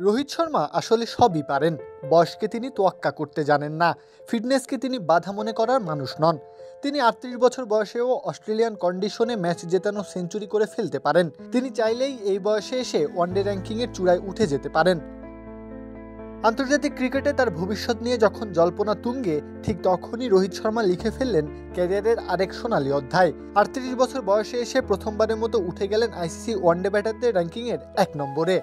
রোহিত শর্মা আসলে সবই পারেন। বয়সকে তিনি তোয়াক্কা করতে জানেন না, ফিটনেসকে তিনি বাধা মনে করার মানুষ নন। তিনি ৩৮ বছর বয়সেও অস্ট্রেলিয়ান কন্ডিশনে ম্যাচ জেতানো সেঞ্চুরি করে ফেলতে পারেন। তিনি চাইলেই এই বয়সে এসে ওয়ানডে র্যাঙ্কিংয়ের চূড়ায় উঠে যেতে পারেন। আন্তর্জাতিক ক্রিকেটে তার ভবিষ্যৎ নিয়ে যখন জল্পনা তুঙ্গে, ঠিক তখনই রোহিত শর্মা লিখে ফেললেন ক্যারিয়ারের আরেক সোনালী অধ্যায়। ৩৮ বছর বয়সে এসে প্রথমবারের মতো উঠে গেলেন আইসিসি ওয়ানডে ব্যাটারদের র্যাঙ্কিংয়ের ১ নম্বরে।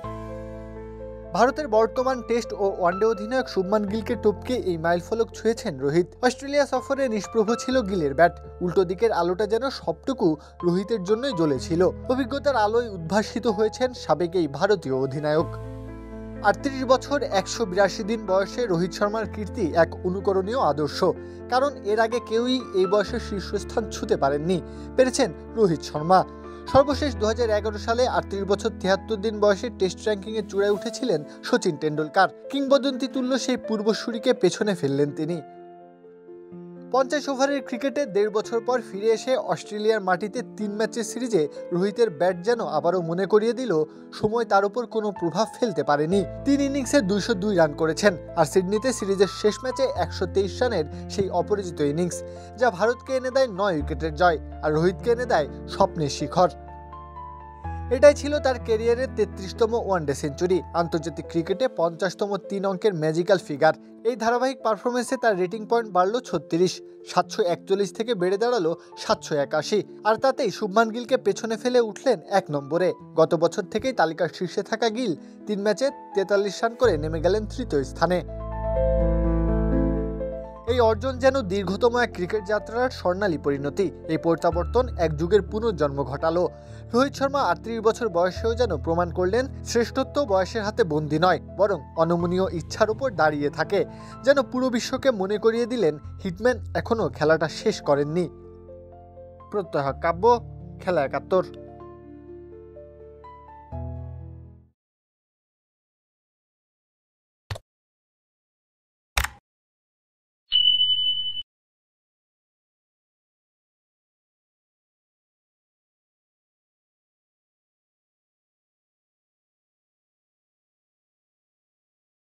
ভারতের বর্তমান টেস্ট ও ওয়ানডে অধিনায়ক শুভমান গিলকে টপকে এই মাইলফলক ছুঁয়েছেন রোহিত। অস্ট্রেলিয়া সফরে নিষ্প্রভ ছিল গিলের ব্যাট, উল্টো দিকের আলোটা যেন সবটুকু রোহিতের জন্যই জ্বলেছিল। অভিজ্ঞতার আলোয় উদ্ভাসিত হয়েছেন সাবেক এই ভারতীয় অধিনায়ক। ৩৮ বছর ১৮২ দিন বয়সে রোহিত শর্মার কীর্তি এক অনুকরণীয় আদর্শ, কারণ এর আগে কেউই এই বয়সে শীর্ষস্থান ছুঁতে পেরেছেন রোহিত শর্মা। সর্বশেষ ২০১১ সালে ৩৮ বছর ৭৩ দিন বয়সে টেস্ট র্যাঙ্কিংয়ে চূড়ায় উঠেছিলেন সচিন টেন্ডুলকার। কিংবদন্তি তুল্য সেই পূর্বসূরিকে পেছনে ফেললেন তিনি। ৫০ ওভারের ক্রিকেটে ১.৫ বছর পর ফিরে এসে অস্ট্রেলিয়ার মাটিতে ৩ ম্যাচের সিরিজে রোহিতের ব্যাট যেন আবারও মনে করিয়ে দিল সময় তার উপর কোনো প্রভাব ফেলতে পারেনি। ৩ ইনিংসে ২০২ রান করেছেন, আর সিডনিতে সিরিজের শেষ ম্যাচে ১২৩ রানের সেই অপরাজিত ইনিংস, যা ভারতকে এনে দেয় ৯ উইকেটের জয়, আর রোহিতকে এনে দেয় স্বপ্নের শিখর। এটাই ছিল তার ক্যারিয়ারের ৩৩তম ওয়ানডে সেঞ্চুরি, আন্তর্জাতিক ক্রিকেটে ৫০তম ৩ অঙ্কের ম্যাজিক্যাল ফিগার। এই ধারাবাহিক পারফরমেন্সে তার রেটিং পয়েন্ট বাড়ল ৩৬, ৭৪১ থেকে বেড়ে দাঁড়ালো ৭৮১, আর তাতেই শুভমান গিলকে পেছনে ফেলে উঠলেন ১ নম্বরে। গত বছর থেকেই তালিকার শীর্ষে থাকা গিল ৩ ম্যাচে ৪৩ রান করে নেমে গেলেন ৩য় স্থানে। এই অর্জন যেন দীর্ঘতম এক ক্রিকেট যাত্রার স্বর্ণালী পরিণতি। এই প্রত্যাবর্তন এক যুগের পুনর্জন্ম ঘটালো। রোহিত শর্মা ৩৮ বছর বয়সেও যেন প্রমাণ করলেন শ্রেষ্ঠত্ব বয়সের হাতে বন্দী নয়, বরং অনমনীয় ইচ্ছার উপর দাঁড়িয়ে থাকে। যেন পুরো বিশ্বকে মনে করিয়ে দিলেন হিটম্যান এখনও খেলাটা শেষ করেননি। প্রত্যহ কাব্য, খেলা ৭১।